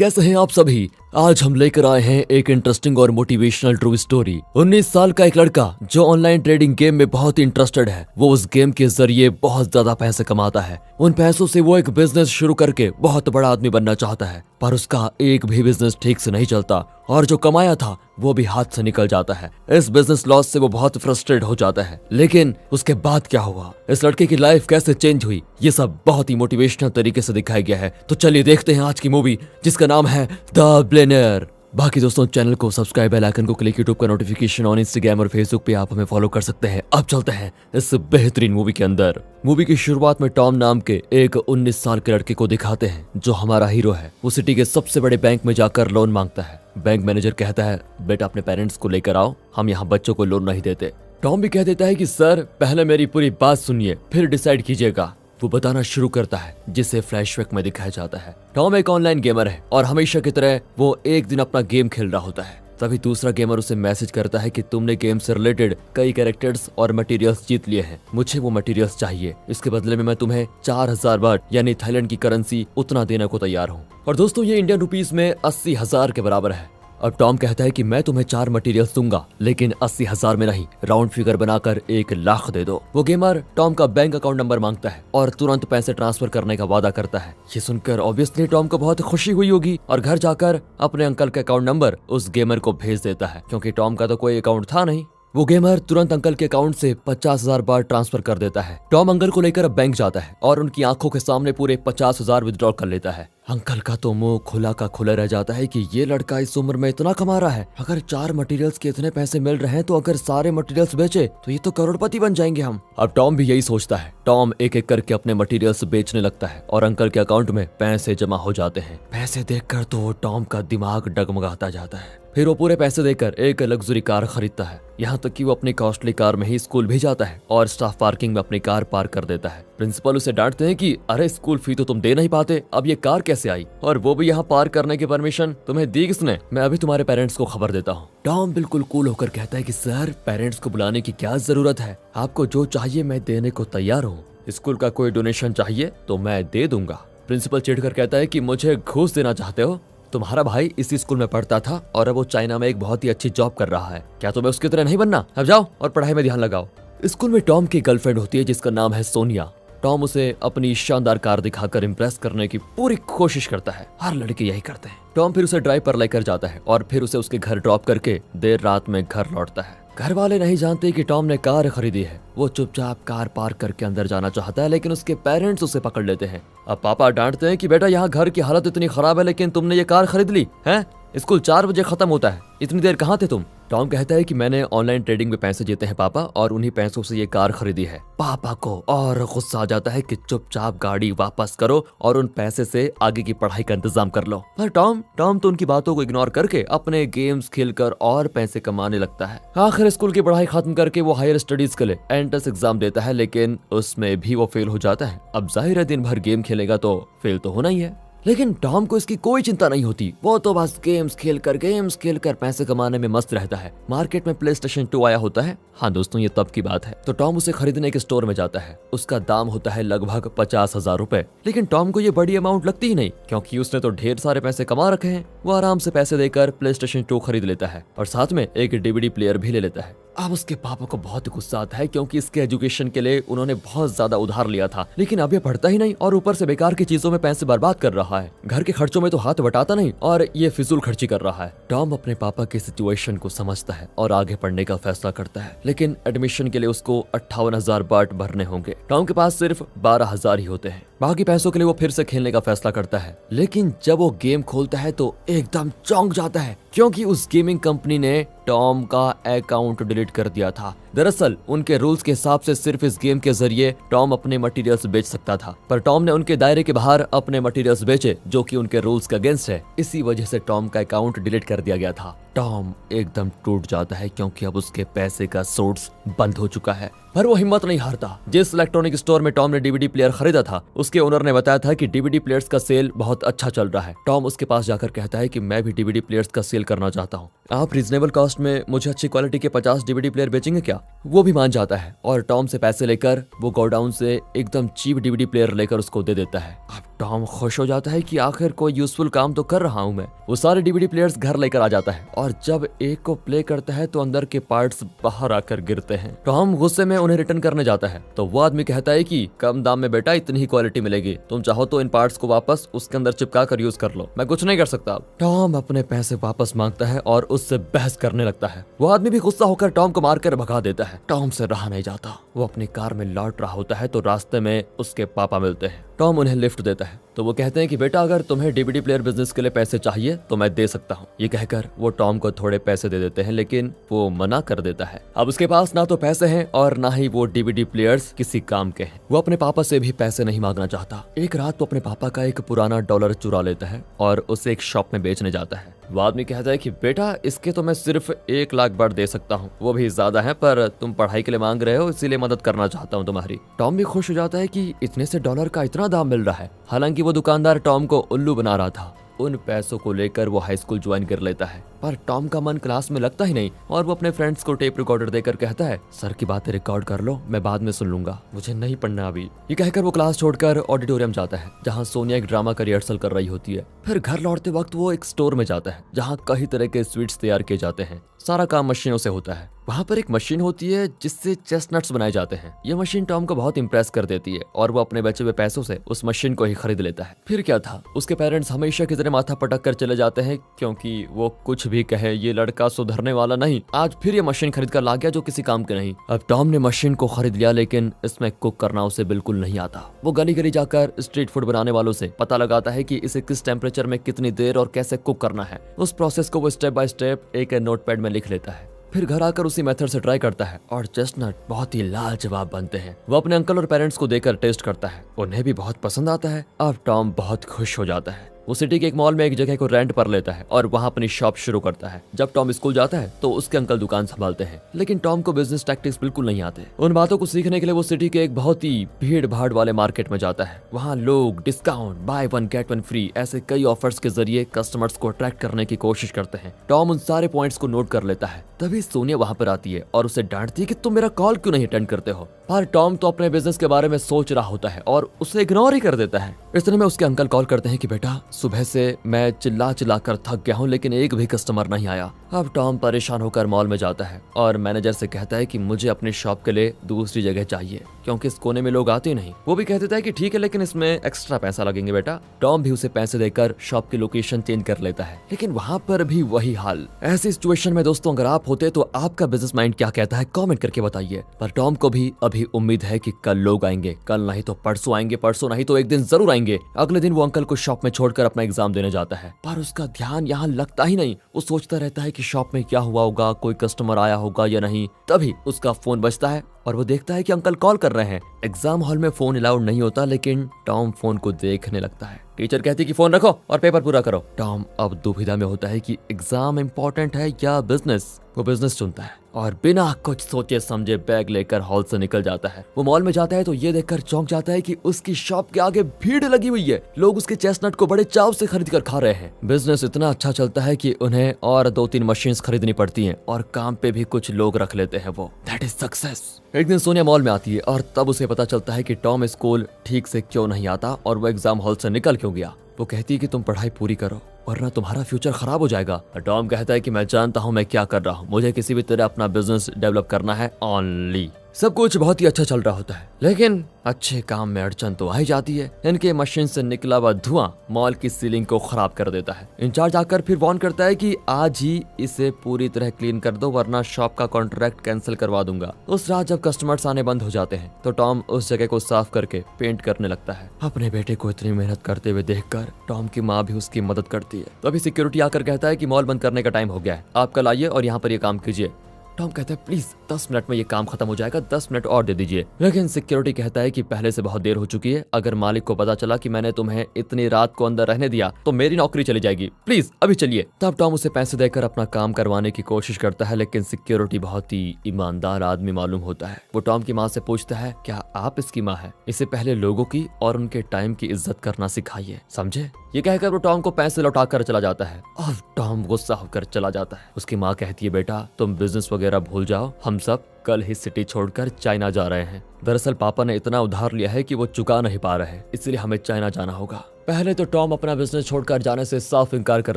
कैसे हैं आप सभी। आज हम लेकर आए हैं एक इंटरेस्टिंग और मोटिवेशनल ट्रू स्टोरी। 19 साल का एक लड़का जो ऑनलाइन ट्रेडिंग गेम में बहुत ही इंटरेस्टेड है, वो उस गेम के जरिए बहुत ज्यादा पैसे कमाता है। उन पैसों से वो एक बिजनेस शुरू करके बहुत बड़ा आदमी बनना चाहता है, पर उसका एक भी बिजनेस ठीक से नहीं चलता और जो कमाया था वो भी हाथ से निकल जाता है। इस बिजनेस लॉस से वो बहुत फ्रस्ट्रेट हो जाता है। लेकिन उसके बाद क्या हुआ, इस लड़के की लाइफ कैसे चेंज हुई, ये सब बहुत ही मोटिवेशनल तरीके से दिखाया गया है। तो चलिए देखते हैं आज की मूवी जिसका नाम है द बिलियनेयर। बाकी दोस्तों चैनल को सब्सक्राइब, बेल आइकन को क्लिक, यूट्यूब का नोटिफिकेशन ऑन, इंस्टाग्राम और फेसबुक पे आप हमें फॉलो कर सकते हैं। अब चलते हैं इस बेहतरीन मूवी के अंदर। मूवी की शुरुआत में टॉम नाम के एक 19 साल के लड़के को दिखाते हैं जो हमारा हीरो है। वो सिटी के सबसे बड़े बैंक में जाकर लोन मांगता है। बैंक मैनेजर कहता है, बेटा अपने पेरेंट्स को लेकर आओ, हम यहाँ बच्चों को लोन नहीं देते। टॉम भी कह देता है कि सर पहले मेरी पूरी बात सुनिए फिर डिसाइड कीजिएगा। वो बताना शुरू करता है जिसे फ्लैशबैक में दिखाया जाता है। टॉम एक ऑनलाइन गेमर है और हमेशा की तरह वो एक दिन अपना गेम खेल रहा होता है। तभी दूसरा गेमर उसे मैसेज करता है कि तुमने गेम से रिलेटेड कई कैरेक्टर्स और मटेरियल्स जीत लिए हैं, मुझे वो मटेरियल्स चाहिए। इसके बदले में मैं तुम्हें 4000 बाट यानी थाईलैंड की करेंसी उतना देने को तैयार हूँ। और दोस्तों ये इंडियन रुपीस में 80,000 के बराबर है। अब टॉम कहता है कि मैं तुम्हें 4 मटेरियल्स दूंगा, लेकिन 80,000 में नहीं, राउंड फिगर बनाकर 1 लाख दे दो। वो गेमर टॉम का बैंक अकाउंट नंबर मांगता है और तुरंत पैसे ट्रांसफर करने का वादा करता है। ये सुनकर ऑब्वियसली टॉम को बहुत खुशी हुई होगी और घर जाकर अपने अंकल का अकाउंट नंबर उस गेमर को भेज देता है, क्योंकि टॉम का तो कोई अकाउंट था नहीं। वो गेमर तुरंत अंकल के अकाउंट से 50,000 बार ट्रांसफर कर देता है। टॉम अंकल को लेकर अब बैंक जाता है और उनकी आंखों के सामने पूरे 50,000 विथड्रॉ कर लेता है। अंकल का तो मुंह खुला का खुला रह जाता है कि ये लड़का इस उम्र में इतना कमा रहा है। अगर 4 मटेरियल्स के इतने पैसे मिल रहे हैं तो अगर सारे मटेरियल्स बेचे तो ये तो करोड़पति बन जाएंगे हम। अब टॉम भी यही सोचता है। टॉम एक एक करके अपने मटेरियल्स बेचने लगता है और अंकल के अकाउंट में पैसे जमा हो जाते हैं। पैसे देखकर तो टॉम का दिमाग डगमगाता जाता है। फिर वो पूरे पैसे देकर एक लग्जरी कार खरीदता है। यहाँ तक कि वो अपनी कॉस्टली कार में ही स्कूल भी जाता है और स्टाफ पार्किंग में अपनी कार पार्क कर देता है। प्रिंसिपल उसे डांटते हैं कि अरे स्कूल फी तो तुम दे नहीं पाते, अब ये कार कैसे आई, और वो भी यहाँ पार्क करने की परमिशन तुम्हें दी किसने, मैं अभी तुम्हारे पेरेंट्स को खबर देता हूँ। टॉम बिल्कुल कूल होकर कहता है कि सर पेरेंट्स को बुलाने की क्या जरूरत है, आपको जो चाहिए मैं देने को तैयार हूँ। स्कूल का कोई डोनेशन चाहिए तो मैं दे दूंगा। प्रिंसिपल चिढ़कर कहता है कि मुझे घूस देना चाहते हो, तुम्हारा भाई इसी स्कूल में पढ़ता था और अब वो चाइना में एक बहुत ही अच्छी जॉब कर रहा है, क्या तुम्हें उसकी तरह नहीं बनना, अब जाओ और पढ़ाई में ध्यान लगाओ। स्कूल में टॉम की गर्लफ्रेंड होती है जिसका नाम है सोनिया। टॉम उसे अपनी शानदार कार दिखाकर इम्प्रेस करने की पूरी कोशिश करता है। हर लड़के यही करते हैं। टॉम फिर उसे ड्राइव पर लेकर जाता है और फिर उसे उसके घर ड्रॉप करके देर रात में घर लौटता है। घर वाले नहीं जानते कि टॉम ने कार खरीदी है। वो चुपचाप कार पार्क करके अंदर जाना चाहता है, लेकिन उसके पेरेंट्स उसे पकड़ लेते हैं। अब पापा डांटते हैं कि बेटा यहाँ घर की हालत इतनी खराब है लेकिन तुमने ये कार खरीद ली है, स्कूल 4 बजे खत्म होता है, इतनी देर कहाँ थे तुम। टॉम कहता है कि मैंने ऑनलाइन ट्रेडिंग में पैसे जीते हैं पापा और उन्हीं पैसों से ये कार खरीदी है। पापा को और गुस्सा आ जाता है कि चुपचाप गाड़ी वापस करो और उन पैसे से आगे की पढ़ाई का इंतजाम कर लो। पर टॉम तो उनकी बातों को इग्नोर करके अपने गेम्स खेलकर और पैसे कमाने लगता है। आखिर स्कूल की पढ़ाई खत्म करके वो हायर स्टडीज के लिए एंट्रेंस एग्जाम देता है, लेकिन उसमें भी वो फेल हो जाता है। अब जाहिर है दिन भर गेम खेलेगा तो फेल तो होना ही है, लेकिन टॉम को इसकी कोई चिंता नहीं होती। वो तो बस गेम्स खेलकर पैसे कमाने में मस्त रहता है। मार्केट में PlayStation 2 आया होता है। हाँ दोस्तों ये तब की बात है। तो टॉम उसे खरीदने एक स्टोर में जाता है। उसका दाम होता है लगभग 50,000 रुपए, लेकिन टॉम को ये बड़ी अमाउंट लगती ही नहीं, क्योंकि उसने तो ढेर सारे पैसे कमा रखे हैं। वो आराम से पैसे देकर PlayStation 2 खरीद लेता है और साथ में एक DVD प्लेयर भी ले लेता है। अब उसके पापा को बहुत गुस्सा आता है, क्योंकि इसके एजुकेशन के लिए उन्होंने बहुत ज्यादा उधार लिया था, लेकिन अब ये पढ़ता ही नहीं और ऊपर से बेकार की चीजों में पैसे बर्बाद कर रहा है। घर के खर्चों में तो हाथ बटाता नहीं और ये फिजूल खर्ची कर रहा है। टॉम अपने पापा की सिचुएशन को समझता है और आगे पढ़ने का फैसला करता है, लेकिन एडमिशन के लिए उसको 58,000 बाट भरने होंगे। टॉम के पास सिर्फ 12,000 ही होते हैं। बाकी पैसों के लिए वो फिर से खेलने का फैसला करता है, लेकिन जब वो गेम खोलता है तो एकदम चौंक जाता है, क्योंकि उस गेमिंग कंपनी ने टॉम का अकाउंट डिलीट कर दिया था। दरअसल उनके रूल्स के हिसाब से सिर्फ इस गेम के जरिए टॉम अपने मटेरियल्स बेच सकता था, पर टॉम ने उनके दायरे के बाहर अपने मटेरियल्स बेचे, जो कि उनके रूल्स के अगेंस्ट है। इसी वजह से टॉम का अकाउंट डिलीट कर दिया गया था। टॉम एकदम टूट जाता है, क्योंकि अब उसके पैसे का सोर्स बंद हो चुका है। पर वो हिम्मत नहीं हारता। जिस इलेक्ट्रॉनिक स्टोर में टॉम ने DVD प्लेयर खरीदा था, उसके ओनर ने बताया था कि DVD प्लेयर्स का सेल बहुत अच्छा चल रहा है। टॉम उसके पास जाकर कहता है कि मैं भी DVD प्लेयर्स का सेल करना चाहता हूँ, आप रीजनेबल कॉस्ट में मुझे अच्छी क्वालिटी के 50 DVD प्लेयर बेचेंगे क्या। वो भी मान जाता है और टॉम से पैसे लेकर वो गोडाउन से एकदम चीप DVD प्लेयर लेकर उसको दे देता है। अब टॉम खुश हो जाता है कि आखिर कोई यूजफुल काम तो कर रहा हूँ मैं। वो सारे डीवीडी प्लेयर्स घर लेकर आ जाता है और जब एक को प्ले करता है तो अंदर के पार्ट्स बाहर आकर गिरते हैं। टॉम गुस्से में उन्हें रिटर्न करने जाता है तो वो आदमी कहता है कि कम दाम में बेटा इतनी ही क्वालिटी मिलेगी, तुम चाहो तो इन पार्ट्स को वापस उसके अंदर चिपका कर यूज कर लो, मैं कुछ नहीं कर सकता। टॉम अपने पैसे वापस मांगता है और उससे बहस करने लगता है। वो आदमी भी गुस्सा होकर टॉम को मारकर भगा देता है। टॉम से रहा नहीं जाता, वो अपनी कार में लौट रहा होता है तो रास्ते में उसके पापा मिलते हैं। टॉम उन्हें लिफ्ट देता है तो वो कहते हैं कि बेटा अगर तुम्हें डीवीडी प्लेयर बिजनेस के लिए पैसे चाहिए तो मैं दे सकता हूँ। ये कहकर वो टॉम को थोड़े पैसे दे देते हैं लेकिन वो मना कर देता है। अब उसके पास ना तो पैसे हैं और ना ही वो डीवीडी प्लेयर्स किसी काम के हैं। वो अपने पापा से भी पैसे नहीं मांगना चाहता। एक रात वो अपने पापा का एक पुराना डॉलर चुरा लेता है और उसे एक शॉप में बेचने जाता है। वो आदमी कहता है कि बेटा इसके तो मैं सिर्फ 1 लाख बार दे सकता हूँ, वो भी ज्यादा है, पर तुम पढ़ाई के लिए मांग रहे हो इसीलिए मदद करना चाहता हूँ तुम्हारी। टॉम भी खुश हो जाता है कि इतने से डॉलर का इतना दाम मिल रहा है। हालांकि वो दुकानदार टॉम को उल्लू बना रहा था। उन पैसों को लेकर वो हाई स्कूल ज्वाइन कर लेता है, पर टॉम का मन क्लास में लगता ही नहीं और वो अपने फ्रेंड्स को टेप रिकॉर्डर देकर कहता है सर की बातें रिकॉर्ड कर लो, मैं बाद में सुन लूंगा, मुझे नहीं पढ़ना अभी। ये कहकर वो क्लास छोड़कर ऑडिटोरियम जाता है जहाँ सोनिया एक ड्रामा का रिहर्सल कर रही होती है। फिर घर लौटते वक्त वो एक स्टोर में जाता है जहाँ कई तरह के स्वीट्स तैयार किए जाते हैं। सारा काम मशीनों से होता है। वहाँ पर एक मशीन होती है जिससे चेस्टनट्स बनाए जाते हैं। ये मशीन टॉम को बहुत इंप्रेस कर देती है और वो अपने बचे हुए पैसों से उस मशीन को ही खरीद लेता है। फिर क्या था, उसके पेरेंट्स हमेशा की तरह माथा पटक कर चले जाते हैं क्योंकि वो कुछ भी कहे ये लड़का सुधरने वाला नहीं। आज फिर ये मशीन खरीद कर ला गया जो किसी काम के नहीं। अब टॉम ने मशीन को खरीद लिया लेकिन इसमें कुक करना उसे बिल्कुल नहीं आता। वो गली गली जाकर स्ट्रीट फूड बनाने वालों से पता लगाता है कि इसे किस टेम्परेचर में कितनी देर और कैसे कुक करना है। उस प्रोसेस को वो स्टेप बाय स्टेप एक नोटपैड में लिख लेता है। फिर घर आकर उसी मेथड से ट्राई करता है और चेस्टनट बहुत ही लाजवाब बनते हैं। वो अपने अंकल और पेरेंट्स को देकर टेस्ट करता है, उन्हें भी बहुत पसंद आता है। अब टॉम बहुत खुश हो जाता है। वो सिटी के एक मॉल में एक जगह को रेंट पर लेता है और वहाँ अपनी शॉप शुरू करता है। जब टॉम स्कूल जाता है तो उसके अंकल दुकान संभालते हैं, लेकिन टॉम को बिजनेस टैक्टिक्स बिल्कुल नहीं आते। उन बातों को सीखने के लिए वो सिटी के एक बहुत ही भीड़ भाड़ वाले मार्केट में जाता है। वहाँ लोग डिस्काउंट, बाय 1 गेट 1 फ्री ऐसे कई ऑफर्स के जरिए कस्टमर्स को अट्रैक्ट करने की कोशिश करते हैं। टॉम उन सारे पॉइंट्स को नोट कर लेता है। तभी सोनिया वहाँ पर आती है और उसे डांटती है कि तुम मेरा कॉल क्यों नहीं अटेंड करते हो। पर टॉम तो अपने बिजनेस के बारे में सोच रहा होता है और उसे इग्नोर ही कर देता है। इतने में उसके अंकल कॉल करते हैं कि बेटा सुबह से मैं चिल्ला चिल्ला कर थक गया हूँ लेकिन एक भी कस्टमर नहीं आया। अब टॉम परेशान होकर मॉल में जाता है और मैनेजर से कहता है कि मुझे अपनी शॉप के लिए दूसरी जगह चाहिए क्योंकि इस कोने में लोग आते नहीं। वो भी कह देता है कि ठीक है लेकिन इसमें एक्स्ट्रा पैसा लगेंगे बेटा। टॉम भी उसे पैसे देकर शॉप की लोकेशन चेंज कर लेता है, लेकिन वहाँ पर भी वही हाल। ऐसी सिचुएशन में दोस्तों अगर आप होते तो आपका बिजनेस माइंड क्या कहता है कमेंट करके बताइए। पर टॉम को भी अभी उम्मीद है कि कल लोग आएंगे, कल नहीं तो परसों आएंगे, परसों नहीं तो एक दिन जरूर आएंगे। अगले दिन वो अंकल को शॉप में छोड़कर अपना एग्जाम देने जाता है, पर उसका ध्यान यहाँ लगता ही नहीं। वो सोचता रहता है कि शॉप में क्या हुआ होगा, कोई कस्टमर आया होगा या नहीं। तभी उसका फोन बजता है और वो देखता है कि अंकल कॉल कर रहे हैं। एग्जाम हॉल में फोन अलाउड नहीं होता लेकिन टॉम फोन को देखने लगता है। टीचर कहती है कि फोन रखो और पेपर पूरा करो। टॉम अब दुविधा में होता है कि एग्जाम इंपॉर्टेंट है या बिजनेस। वो बिजनेस चुनता है और बिना कुछ सोचे समझे बैग लेकर हॉल से निकल जाता है। वो मॉल में जाता है तो ये देखकर चौंक जाता है कि उसकी शॉप के आगे भीड़ लगी हुई है। लोग उसके चेस्टनट को बड़े चाव से खरीद कर खा रहे हैं। बिजनेस इतना अच्छा चलता है कि उन्हें और 2-3 मशीन्स खरीदनी पड़ती हैं और काम पे भी कुछ लोग रख लेते हैं। वो दैट इज सक्सेस। एक दिन सोनिया मॉल में आती है और तब उसे पता चलता है कि टॉम स्कूल ठीक से क्यों नहीं आता और वो एग्जाम हॉल से निकल क्यों गया। वो कहती है कि तुम पढ़ाई पूरी करो वरना तुम्हारा फ्यूचर खराब हो जाएगा। टॉम कहता है कि मैं जानता हूँ मैं क्या कर रहा हूँ, मुझे किसी भी तरह अपना बिजनेस डेवलप करना है ओनली। सब कुछ बहुत ही अच्छा चल रहा होता है लेकिन अच्छे काम में अड़चन तो आ ही जाती है। इनके मशीन से निकला हुआ धुआं मॉल की सीलिंग को खराब कर देता है। इंचार्ज आकर फिर वार्न करता है कि आज ही इसे पूरी तरह क्लीन कर दो वरना शॉप का कॉन्ट्रैक्ट कैंसिल करवा दूंगा। उस रात जब कस्टमर्स आने बंद हो जाते हैं तो टॉम उस जगह को साफ करके पेंट करने लगता है। अपने बेटे को इतनी मेहनत करते हुए देखकर टॉम की माँ भी उसकी मदद करती है। तो अभी सिक्योरिटी आकर कहता है कि मॉल बंद करने का टाइम हो गया है, आप कल आइए और यहाँ पर ये काम कीजिए। टॉम कहता है प्लीज 10 मिनट में ये काम खत्म हो जाएगा, 10 मिनट और दे दीजिए। लेकिन सिक्योरिटी कहता है कि पहले से बहुत देर हो चुकी है, अगर मालिक को पता चला कि मैंने तुम्हें इतनी रात को अंदर रहने दिया तो मेरी नौकरी चली जाएगी, प्लीज अभी चलिए। तब टॉम उसे पैसे देकर अपना काम करवाने की कोशिश करता है लेकिन सिक्योरिटी बहुत ही ईमानदार आदमी मालूम होता है। वो टॉम की माँ से पूछता है क्या आप इसकी माँ है? इसे पहले लोगों की और उनके टाइम की इज्जत करना सिखाइए, समझे? ये कहकर वो टॉम को पैसे लौटा कर चला जाता है और टॉम गुस्सा होकर चला जाता है। उसकी माँ कहती है, बेटा तुम बिजनेस वगैरह भूल जाओ, हम सब कल ही सिटी छोड़कर चाइना जा रहे हैं। दरअसल पापा ने इतना उधार लिया है कि वो चुका नहीं पा रहे, इसलिए हमें चाइना जाना होगा। पहले तो टॉम अपना बिजनेस छोड़कर जाने से साफ इनकार कर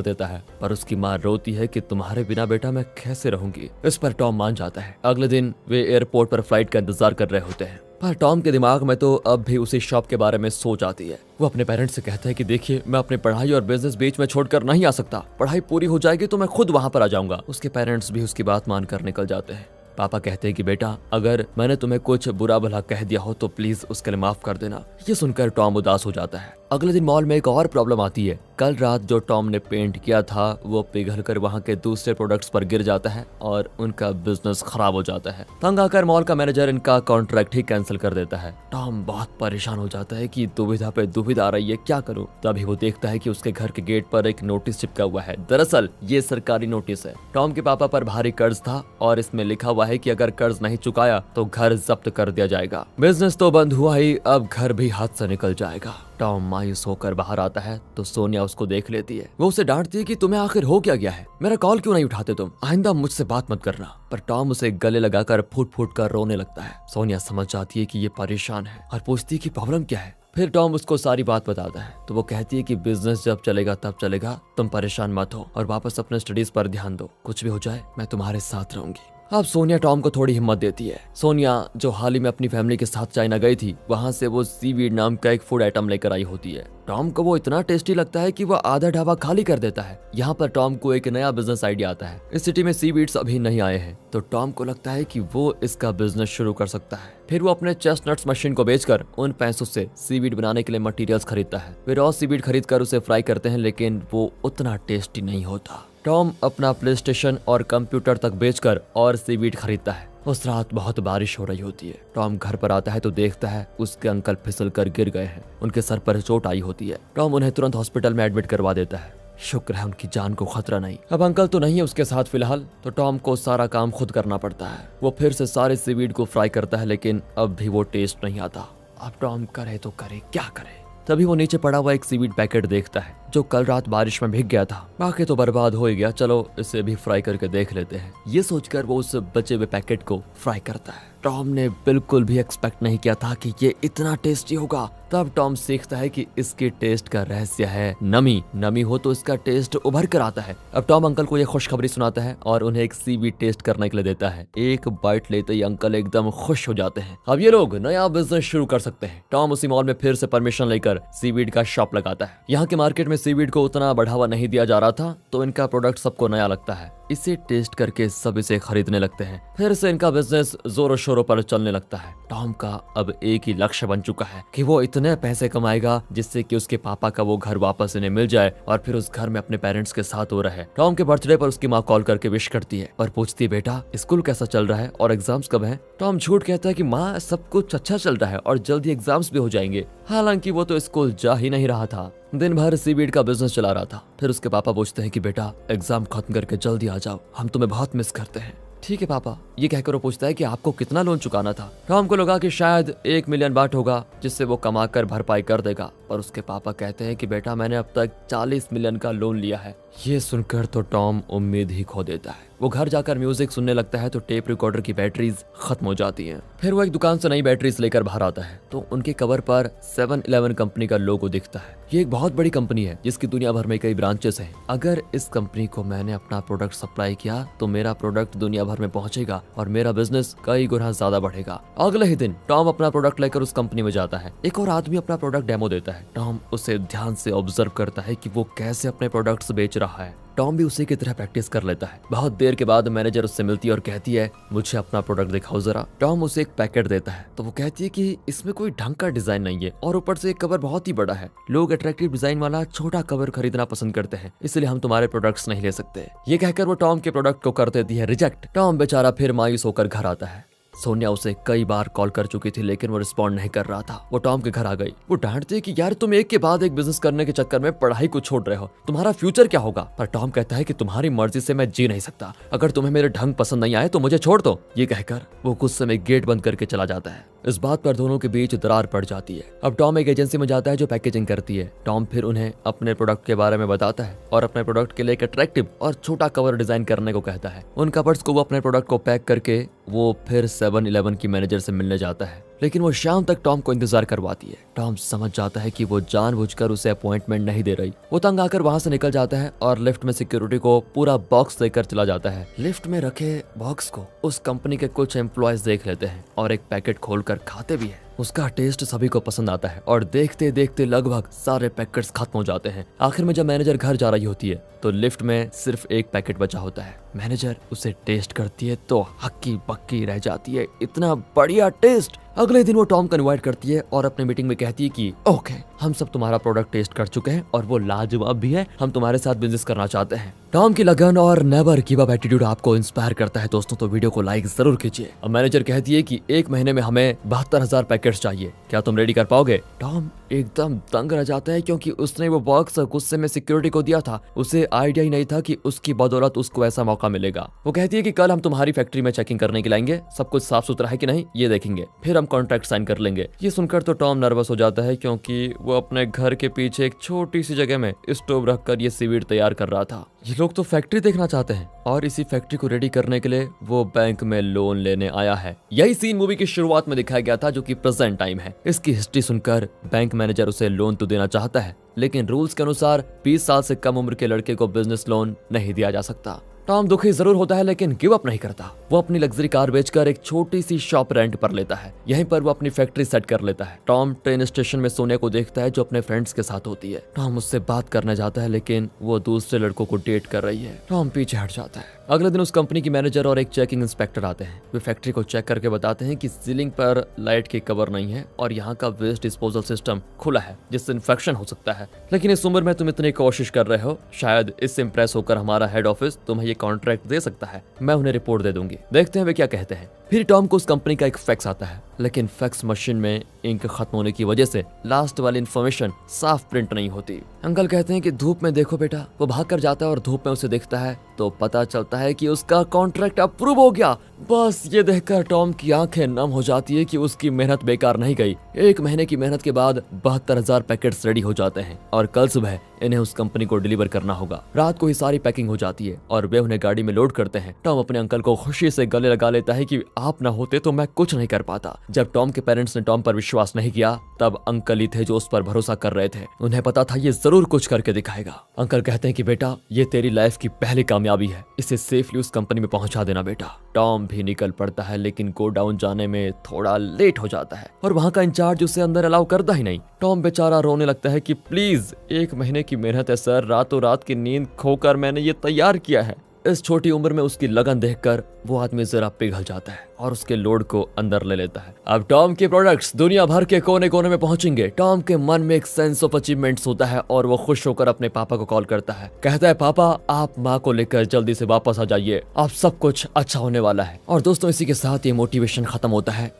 देता है, पर उसकी माँ रोती है कि तुम्हारे बिना बेटा मैं कैसे रहूंगी। इस पर टॉम मान जाता है। अगले दिन वे एयरपोर्ट पर फ्लाइट का इंतजार कर रहे होते हैं, पर टॉम के दिमाग में तो अब भी उसी शॉप के बारे में सोच आती है। वो अपने पेरेंट्स से कहता है कि देखिए मैं अपनी पढ़ाई और बिजनेस बीच में छोड़कर नहीं आ सकता, पढ़ाई पूरी हो जाएगी तो मैं खुद वहां पर आ जाऊंगा। उसके पेरेंट्स भी उसकी बात मानकर निकल जाते हैं। पापा कहते हैं कि बेटा अगर मैंने तुम्हें कुछ बुरा भला कह दिया हो तो प्लीज उसके लिए माफ कर देना। ये सुनकर टॉम उदास हो जाता है। अगले दिन मॉल में एक और प्रॉब्लम आती है। कल रात जो टॉम ने पेंट किया था वो पिघलकर वहां के दूसरे प्रोडक्ट्स पर गिर जाता है और उनका बिजनेस खराब हो जाता है। तंग आकर मॉल का मैनेजर इनका कॉन्ट्रैक्ट ही कैंसिल कर देता है। टॉम बहुत परेशान हो जाता है कि दुविधा पे दुविधा आ रही है, क्या करूं। तभी वो देखता है कि उसके घर के गेट पर एक नोटिस चिपका हुआ है। दरअसल ये सरकारी नोटिस है। टॉम के पापा पर भारी कर्ज था और इसमें लिखा हुआ है कि अगर कर्ज नहीं चुकाया तो घर जब्त कर दिया जाएगा। बिजनेस तो बंद हुआ ही, अब घर भी हाथ से निकल जाएगा। टॉम मायूस होकर बाहर आता है तो सोनिया उसको देख लेती है। वो उसे डांटती है कि तुम्हें आखिर हो क्या गया है, मेरा कॉल क्यों नहीं उठाते तुम, आइंदा मुझसे बात मत करना। पर टॉम उसे गले लगाकर फूट फूट कर रोने लगता है। सोनिया समझ जाती है कि ये परेशान है और पूछती है कि प्रॉब्लम क्या है। फिर टॉम उसको सारी बात बताता है तो वो कहती है कि बिजनेस जब चलेगा तब चलेगा, तुम परेशान मत हो और वापस अपने स्टडीज पर ध्यान दो, कुछ भी हो जाए मैं तुम्हारे साथ रहूंगी। अब सोनिया टॉम को थोड़ी हिम्मत देती है। सोनिया जो हाल ही में अपनी फैमिली के साथ चाइना गई थी, वहां से वो सीवीड नाम का एक फूड आइटम लेकर आई होती है। टॉम को वो इतना टेस्टी लगता है कि वो आधा ढाबा खाली कर देता है। यहाँ पर टॉम को एक नया बिजनेस आइडिया आता है। इस सिटी में सीवीड्स अभी नहीं आए हैं तो टॉम को लगता है कि वो इसका बिजनेस शुरू कर सकता है। फिर वो अपने चेस्टनट्स मशीन को बेचकर उन पैसों से सीवीड बनाने के लिए मटेरियल्स खरीदता है। वे रॉ सीवीड खरीद कर उसे फ्राई करते हैं, लेकिन वो उतना टेस्टी नहीं होता। टॉम अपना प्ले स्टेशन और कंप्यूटर तक बेचकर और सीवीड खरीदता है। उस रात बहुत बारिश हो रही होती है। टॉम घर पर आता है तो देखता है उसके अंकल फिसल कर गिर गए हैं, उनके सर पर चोट आई होती है। टॉम उन्हें तुरंत हॉस्पिटल में एडमिट करवा देता है। शुक्र है उनकी जान को खतरा नहीं। अब अंकल तो नहीं है उसके साथ फिलहाल, तो टॉम को सारा काम खुद करना पड़ता है। वो फिर से सारे सीवीड को फ्राई करता है, लेकिन अब भी वो टेस्ट नहीं आता। अब टॉम करे तो करे क्या करे। तभी वो नीचे पड़ा हुआ एक सीवीड पैकेट देखता है जो कल रात बारिश में भीग गया था। बाकी तो बर्बाद हो ही गया, चलो इसे भी फ्राई करके देख लेते हैं। ये सोचकर वो उस बचे हुए पैकेट को फ्राई करता है। टॉम ने बिल्कुल भी एक्सपेक्ट नहीं किया था कि ये इतना टेस्टी होगा। तब टॉम सीखता है कि इसके टेस्ट का रहस्य है नमी। नमी हो तो इसका टेस्ट उभर कर आता है। अब टॉम अंकल को ये खुशखबरी सुनाता है और उन्हें एक सीवीड टेस्ट करने के लिए देता है। एक बाइट लेते ही अंकल एकदम खुश हो जाते हैं। अब ये लोग नया बिजनेस शुरू कर सकते हैं। टॉम उसी मॉल में फिर से परमिशन लेकर सीवीड का शॉप लगाता है। यहाँ के मार्केट में सीवीड को उतना बढ़ावा नहीं दिया जा रहा था, तो इनका प्रोडक्ट सबको नया लगता है। इसे टेस्ट करके सब इसे खरीदने लगते हैं। फिर से इनका बिजनेस जोरों शोरों पर चलने लगता है। टॉम का अब एक ही लक्ष्य बन चुका है कि वो इतने पैसे कमाएगा जिससे कि उसके पापा का वो घर वापस इन्हें मिल जाए और फिर उस घर में अपने पेरेंट्स के साथ वो रहे। टॉम के बर्थडे पर उसकी माँ कॉल करके विश करती है और पूछती है, बेटा स्कूल कैसा चल रहा है और एग्जाम्स कब है। टॉम झूठ कहता है कि माँ सब कुछ अच्छा चल रहा है और जल्दी एग्जाम्स भी हो जाएंगे। हालांकि वो तो स्कूल जा ही नहीं रहा था, दिन भर सीवीड का बिजनेस चला रहा था। फिर उसके पापा पूछते हैं कि बेटा एग्जाम खत्म करके जल्दी आ जाओ, हम तुम्हें बहुत मिस करते हैं। ठीक है पापा। ये कहकर वो पूछता है कि आपको कितना लोन चुकाना था। टॉम को लगा कि शायद 1 मिलियन बात होगा जिससे वो कमा कर भरपाई कर देगा, पर उसके पापा कहते हैं कि बेटा मैंने अब तक 40 मिलियन का लोन लिया है। ये सुनकर तो टॉम उम्मीद ही खो देता है। वो घर जाकर म्यूजिक सुनने लगता है तो टेप रिकॉर्डर की बैटरीज खत्म हो जाती हैं। फिर वो एक दुकान से नई बैटरीज लेकर बाहर आता है तो उनके कवर पर 7-Eleven कंपनी का लोगो दिखता है। ये एक बहुत बड़ी कंपनी है जिसकी दुनिया भर में कई ब्रांचेस हैं। अगर इस कंपनी को मैंने अपना प्रोडक्ट सप्लाई किया तो मेरा प्रोडक्ट दुनिया भर में पहुंचेगा और मेरा बिजनेस कई गुना ज्यादा बढ़ेगा। अगले ही दिन टॉम अपना प्रोडक्ट लेकर उस कंपनी में जाता है। एक और आदमी अपना प्रोडक्ट डेमो देता है। टॉम उसे ध्यान से ऑब्जर्व करता है कि वो कैसे अपने प्रोडक्ट्स बेच रहा है। टॉम भी उसी की तरह प्रैक्टिस कर लेता है। बहुत देर के बाद मैनेजर उससे मिलती है और कहती है, मुझे अपना प्रोडक्ट दिखाओ जरा। टॉम उसे एक पैकेट देता है तो वो कहती है कि इसमें कोई ढंग का डिजाइन नहीं है और ऊपर से कवर बहुत ही बड़ा है। लोग अट्रैक्टिव डिजाइन वाला छोटा कवर खरीदना पसंद करते हैं, इसलिए हम तुम्हारे प्रोडक्ट्स नहीं ले सकते। ये कहकर वो टॉम के प्रोडक्ट को कर देती है रिजेक्ट। टॉम बेचारा फिर मायूस होकर घर आता है। सोनिया उसे कई बार कॉल कर चुकी थी लेकिन वो रिस्पॉन्ड नहीं कर रहा था। वो टॉम के घर आ गई। वो डांटती है कि यार तुम एक के बाद एक बिजनेस करने के चक्कर में पढ़ाई को छोड़ रहे हो, तुम्हारा फ्यूचर क्या होगा। पर टॉम कहता है कि तुम्हारी मर्जी से मैं जी नहीं सकता, अगर तुम्हें मेरे ढंग पसंद नहीं आए तो मुझे छोड़ दो। ये कहकर वो गुस्से में गेट बंद करके चला जाता है। इस बात पर दोनों के बीच दरार पड़ जाती है। अब टॉम एक एजेंसी में जाता है जो पैकेजिंग करती है। टॉम फिर उन्हें अपने प्रोडक्ट के बारे में बताता है और अपने प्रोडक्ट के लिए एक अट्रैक्टिव और छोटा कवर डिजाइन करने को कहता है। उन कवर्स को वो अपने प्रोडक्ट को पैक करके वो फिर 7-Eleven की मैनेजर से मिलने जाता है, लेकिन वो शाम तक टॉम को इंतजार करवाती है। टॉम समझ जाता है कि वो जानबूझकर उसे अपॉइंटमेंट नहीं दे रही। वो तंग आकर वहां से निकल जाता है और लिफ्ट में सिक्योरिटी को पूरा बॉक्स देकर चला जाता है। लिफ्ट में रखे बॉक्स को उस कंपनी के कुछ एम्प्लॉयज देख लेते हैं और एक पैकेट खोलकर खाते भी हैं। उसका टेस्ट सभी को पसंद आता है और देखते देखते लगभग सारे पैकेट्स खत्म हो जाते हैं। आखिर में जब मैनेजर घर जा रही होती है तो लिफ्ट में सिर्फ एक पैकेट बचा होता है। मैनेजर उसे टेस्ट करती है तो हक्की बक्की रह जाती है, इतना बढ़िया टेस्ट। अगले दिन वो टॉम को इनवाइट करती है और अपने मीटिंग में कहती है कि ओके, हम सब तुम्हारा प्रोडक्ट टेस्ट कर चुके हैं और वो लाजवाब भी है, हम तुम्हारे साथ बिजनेस करना चाहते हैं। टॉम की लगन और नेवर गिव अप एटीट्यूड आपको इंस्पायर करता है दोस्तों, तो वीडियो को लाइक जरूर कीजिए। अब मैनेजर कहती है कि 1 महीने में हमें 72,000 पैकेट्स चाहिए, क्या तुम रेडी कर पाओगे? टॉम एकदम दंग रह जाता है क्योंकि उसने वो बॉक्स गुस्से में सिक्योरिटी को दिया था। उसे आइडिया ही नहीं था कि उसकी बदौलत उसको ऐसा मौका मिलेगा। वो कहती है कि कल हम तुम्हारी फैक्ट्री में चेकिंग करने के लाएंगे, सब कुछ साफ सुथरा है कि नहीं ये देखेंगे, फिर हम कॉन्ट्रैक्ट साइन कर लेंगे। ये सुनकर तो टॉम नर्वस हो जाता है क्योंकि वो अपने घर के पीछे एक छोटी सी जगह में स्टोव रखकर ये सीवीड तैयार कर रहा था। ये लोग तो फैक्ट्री देखना चाहते हैं और इसी फैक्ट्री को रेडी करने के लिए वो बैंक में लोन लेने आया है। यही सीन मूवी की शुरुआत में दिखाया गया था जो कि प्रेजेंट टाइम है। इसकी हिस्ट्री सुनकर बैंक मैनेजर उसे लोन तो देना चाहता है, लेकिन रूल्स के अनुसार 20 साल से कम उम्र के लड़के को बिजनेस लोन नहीं दिया जा सकता। टॉम दुखी जरूर होता है लेकिन गिव अप नहीं करता। वो अपनी लग्जरी कार बेचकर एक छोटी सी शॉप रेंट पर लेता है। यहीं पर वो अपनी फैक्ट्री सेट कर लेता है। टॉम ट्रेन स्टेशन में सोने को देखता है जो अपने फ्रेंड्स के साथ होती है। टॉम उससे बात करने जाता है लेकिन वो दूसरे लड़कों को डेट कर रही है। टॉम पीछे हट जाता है। अगले दिन उस कंपनी की मैनेजर और एक चेकिंग इंस्पेक्टर आते हैं। वे फैक्ट्री को चेक करके बताते हैं कि सीलिंग पर लाइट की कवर नहीं है और यहाँ का वेस्ट डिस्पोजल सिस्टम खुला है जिससे इन्फेक्शन हो सकता है। लेकिन इस उम्र में तुम इतनी कोशिश कर रहे हो, शायद इससे इम्प्रेस होकर हमारा हेड ऑफिस तुम्हें ये कॉन्ट्रैक्ट दे सकता है। मैं उन्हें रिपोर्ट दे दूंगी, देखते हैं वे क्या कहते हैं। फिर टॉम को उस कंपनी का एक फैक्स आता है, लेकिन फैक्स मशीन में इंक खत्म होने की वजह से लास्ट वाली इन्फॉर्मेशन साफ प्रिंट नहीं होती। अंकल कहते हैं कि धूप में देखो बेटा। वो भाग कर जाता है और धूप में उसे देखता है तो पता चलता है कि उसका कॉन्ट्रैक्ट अप्रूव हो गया। बस ये देखकर टॉम की आंखें नम हो जाती है कि उसकी मेहनत बेकार नहीं गई। 1 महीने की मेहनत के बाद 72,000 पैकेट्स रेडी हो जाते हैं और कल सुबह इन्हें उस कंपनी को डिलीवर करना होगा। रात को ही सारी पैकिंग हो जाती है और वे उन्हें गाड़ी में लोड करते हैं। टॉम अपने अंकल को खुशी से गले लगा लेता है कि आप ना होते तो मैं कुछ नहीं कर पाता। जब टॉम के पेरेंट्स ने टॉम पर विश्वास नहीं किया तब अंकल ही थे जो उस पर भरोसा कर रहे थे। उन्हें पता था ये जरूर कुछ करके दिखाएगा। अंकल कहते हैं कि बेटा ये तेरी लाइफ की पहली कामयाबी है, इसे सेफली उस कंपनी में पहुंचा देना बेटा। टॉम भी निकल पड़ता है लेकिन गोडाउन जाने में थोड़ा लेट हो जाता है और वहां का इंचार्ज उसे अंदर अलाउ करता ही नहीं। टॉम बेचारा रोने लगता है कि प्लीज 1 महीने की मेहनत है सर, रातों रात की नींद खोकर मैंने ये तैयार किया है। इस छोटी उम्र में उसकी लगन देखकर वो आदमी जरा पिघल जाता है और उसके लोड को अंदर ले लेता है। अब टॉम के प्रोडक्ट्स दुनिया भर के कोने कोने में पहुंचेंगे। टॉम के मन में एक सेंस ऑफ अचीवमेंट्स होता है और वो खुश होकर अपने पापा को कॉल करता है। कहता है पापा आप माँ को लेकर जल्दी से वापस आ जाइए, अब सब कुछ अच्छा होने वाला है। और दोस्तों इसी के साथ ये मोटिवेशन खत्म होता है